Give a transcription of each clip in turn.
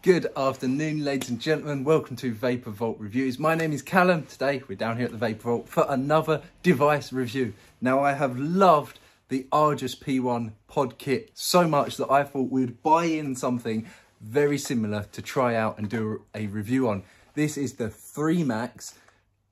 Good afternoon, ladies and gentlemen. Welcome to Vapour Vault Reviews. My name is Callum. Today we're down here at the Vapour Vault for another device review. Now, I have loved the Argus P1 pod kit so much that I thought we'd buy in something very similar to try out and do a review on. This is the FREEMAX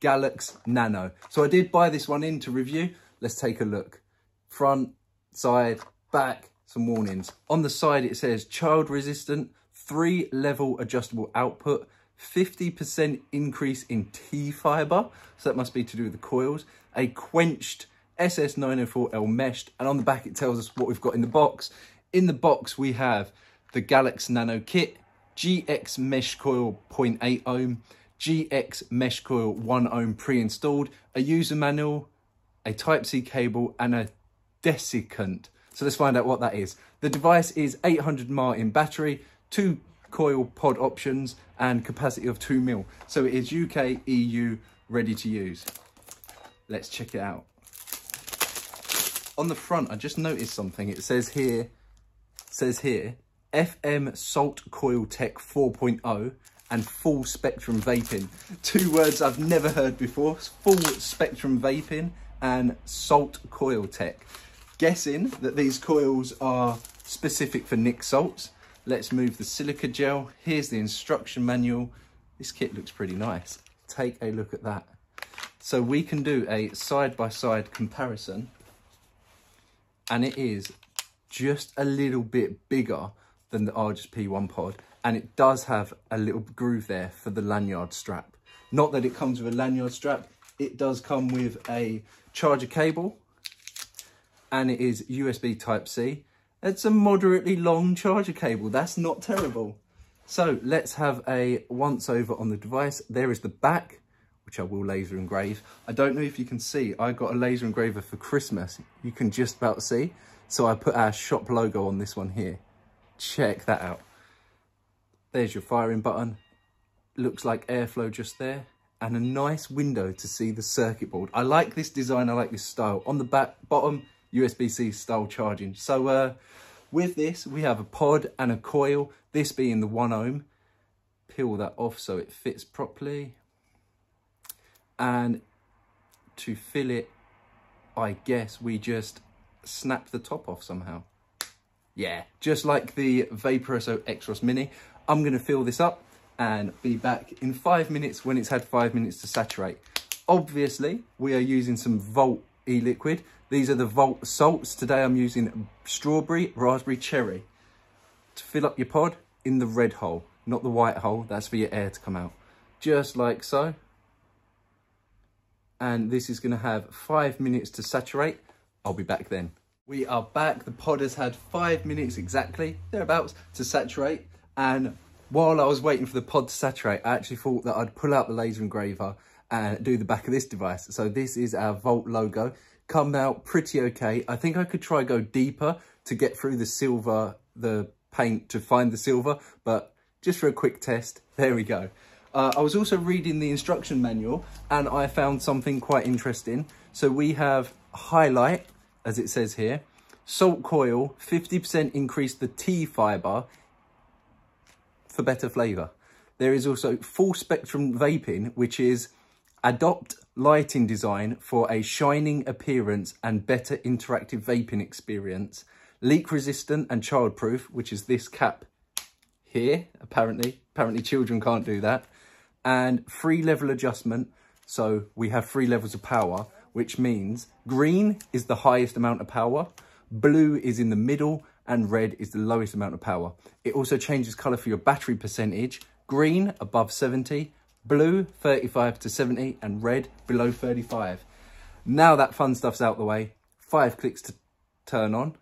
Galax Nano. So I did buy this one in to review. Let's take a look. Front, side, back, some warnings. On the side it says child resistant, 3-level adjustable output, 50% increase in T-fibre, so that must be to do with the coils, a quenched SS904L meshed, and on the back it tells us what we've got in the box. In the box we have the Galax Nano kit, GX mesh coil 0.8 ohm, GX mesh coil 1 ohm pre-installed, a user manual, a Type-C cable, and a desiccant. So let's find out what that is. The device is 800 mAh in battery, 2 coil pod options, and capacity of 2 mil. So it is UK, EU, ready to use. Let's check it out. On the front, I just noticed something. It says here, FM Salt Coil Tech 4.0 and full spectrum vaping. 2 words I've never heard before. Full spectrum vaping and salt coil tech. Guessing that these coils are specific for nic salts. Let's move the silica gel. Here's the instruction manual. This kit looks pretty nice. Take a look at that. So we can do a side-by-side comparison, and it is just a little bit bigger than the Argus P1 pod, and it does have a little groove there for the lanyard strap. Not that it comes with a lanyard strap, it does come with a charger cable, and it is USB Type-C. It's a moderately long charger cable. That's not terrible. So let's have a once over on the device. There is the back, which I will laser engrave. I don't know if you can see, I got a laser engraver for Christmas. You can just about see. So I put our shop logo on this one here. Check that out. There's your firing button. Looks like airflow just there. And a nice window to see the circuit board. I like this design, I like this style. On the back, bottom, USB-C style charging. So with this, we have a pod and a coil, this being the 1 ohm. Peel that off so it fits properly. And to fill it, I guess we just snap the top off somehow. Yeah, just like the Vaporesso Extros Mini. I'm gonna fill this up and be back in 5 minutes when it's had 5 minutes to saturate. Obviously, we are using some Volt e-liquid. These are the Volt salts. Today I'm using strawberry, raspberry, cherry. To fill up your pod in the red hole, not the white hole. That's for your air to come out. Just like so. And this is gonna have 5 minutes to saturate. I'll be back then. We are back. The pod has had 5 minutes exactly, thereabouts, to saturate. And while I was waiting for the pod to saturate, I actually thought that I'd pull out the laser engraver and do the back of this device. So this is our Volt logo. Come out pretty okay. I think I could try go deeper to get through the silver, the paint to find the silver, but just for a quick test, there we go. I was also reading the instruction manual and I found something quite interesting. So we have highlight, as it says here, salt coil, 50% increase the T-fibre for better flavour. There is also full spectrum vaping, which is adopt lighting design for a shining appearance and better interactive vaping experience. Leak resistant and childproof, which is this cap here, apparently children can't do that. And 3-level adjustment. So we have 3 levels of power, which means green is the highest amount of power, blue is in the middle, and red is the lowest amount of power. It also changes colour for your battery percentage. Green above 70, blue 35 to 70, and red below 35. Now that fun stuff's out the way, 5 clicks to turn on.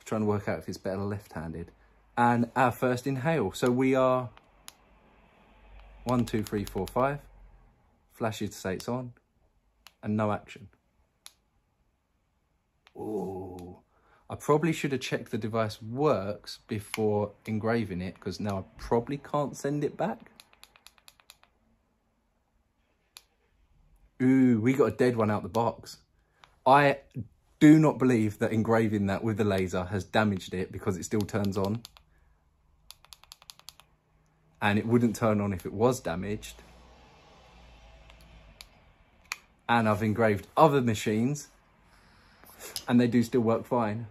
Trying to work out if it's better left-handed. And our first inhale. So we are 1, 2, 3, 4, 5. Flashes to say it's on, and no action. Ooh. I probably should have checked the device works before engraving it, because now I probably can't send it back. Ooh, we got a dead one out the box. I do not believe that engraving that with the laser has damaged it, because it still turns on. and it wouldn't turn on if it was damaged. And I've engraved other machines and they do still work fine.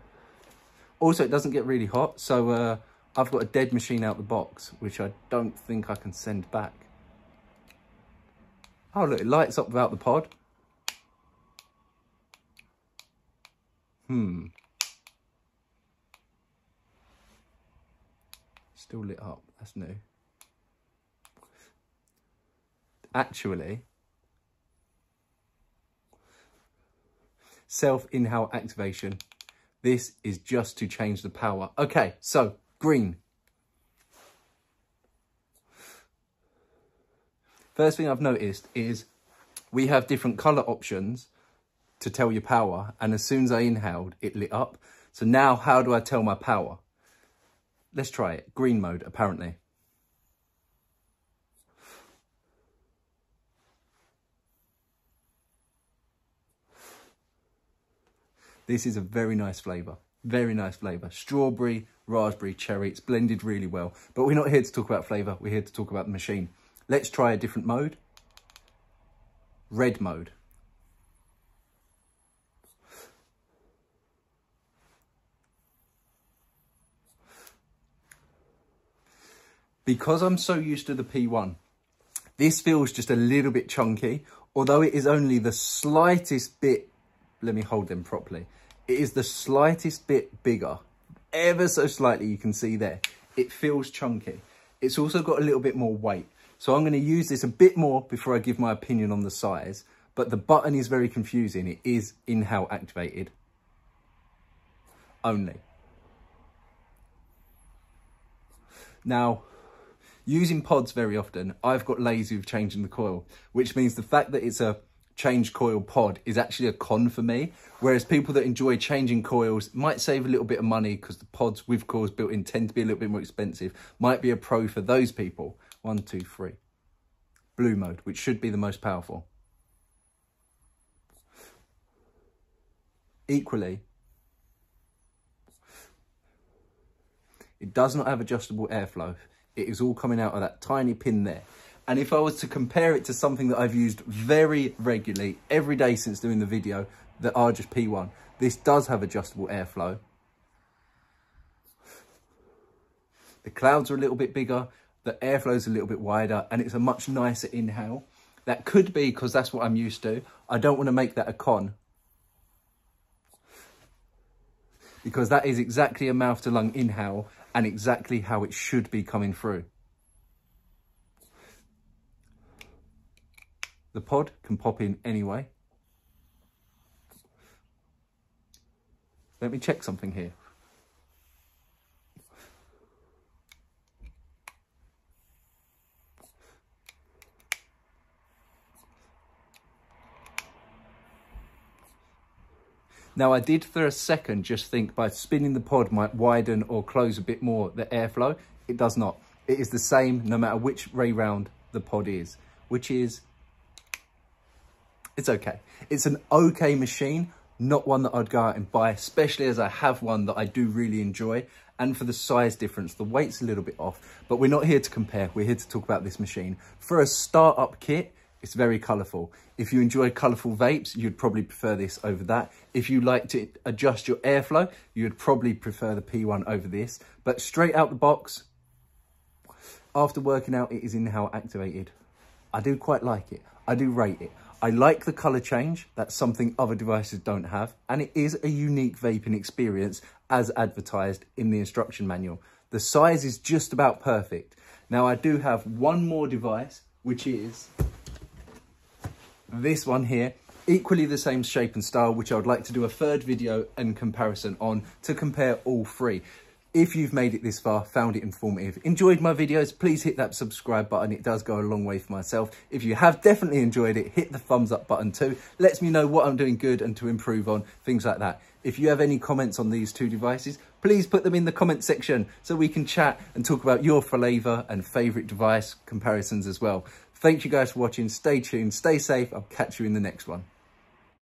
Also, it doesn't get really hot, so I've got a dead machine out the box, which I don't think I can send back. Oh look, it lights up without the pod. Still lit up, that's new. Actually, self-inhale activation. This is just to change the power. Okay, so green. First thing I've noticed is we have different color options to tell your power. And as soon as I inhaled, it lit up. So now how do I tell my power? Let's try it. Green mode, apparently. This is a very nice flavour. Very nice flavour. Strawberry, raspberry, cherry. It's blended really well. But we're not here to talk about flavour. We're here to talk about the machine. Let's try a different mode. Red mode. Because I'm so used to the P1, this feels just a little bit chunky, although it is only the slightest bit, let me hold them properly. It is the slightest bit bigger, ever so slightly, you can see there. It feels chunky. It's also got a little bit more weight. So I'm going to use this a bit more before I give my opinion on the size, but the button is very confusing. It is inhale activated only. Now, using pods very often, I've got lazy with changing the coil, which means the fact that it's a change coil pod is actually a con for me. Whereas people that enjoy changing coils might save a little bit of money because the pods with coils built in tend to be a little bit more expensive. Might be a pro for those people. 1, 2, 3. Blue mode, which should be the most powerful. Equally, it does not have adjustable airflow. It is all coming out of that tiny pin there. And if I was to compare it to something that I've used very regularly, every day since doing the video, that are just P1, this does have adjustable airflow. The clouds are a little bit bigger, the airflow is a little bit wider, and it's a much nicer inhale. That could be because that's what I'm used to. I don't want to make that a con, because that is exactly a mouth to lung inhale and exactly how it should be coming through. The pod can pop in anyway. Let me check something here. Now, I did for a second just think by spinning the pod might widen or close a bit more the airflow. It does not. It is the same no matter which way round the pod is, which is, it's okay. It's an okay machine, not one that I'd go out and buy, especially as I have one that I do really enjoy. And for the size difference, the weight's a little bit off, but we're not here to compare. We're here to talk about this machine. For a startup kit, it's very colourful. If you enjoy colourful vapes, you'd probably prefer this over that. If you like to adjust your airflow, you'd probably prefer the P1 over this. But straight out the box, after working out, it is inhale activated. I do quite like it. I do rate it. I like the colour change. That's something other devices don't have. And it is a unique vaping experience as advertised in the instruction manual. The size is just about perfect. Now, I do have one more device, which is this one here, equally the same shape and style, which I would like to do a third video and comparison on to compare all three. If you've made it this far, found it informative, enjoyed my videos, please hit that subscribe button. It does go a long way for myself. If you have definitely enjoyed it, hit the thumbs up button too. Lets me know what I'm doing good and to improve on, things like that. If you have any comments on these two devices, please put them in the comment section so we can chat and talk about your flavour and favourite device comparisons as well. Thank you guys for watching. Stay tuned, stay safe. I'll catch you in the next one.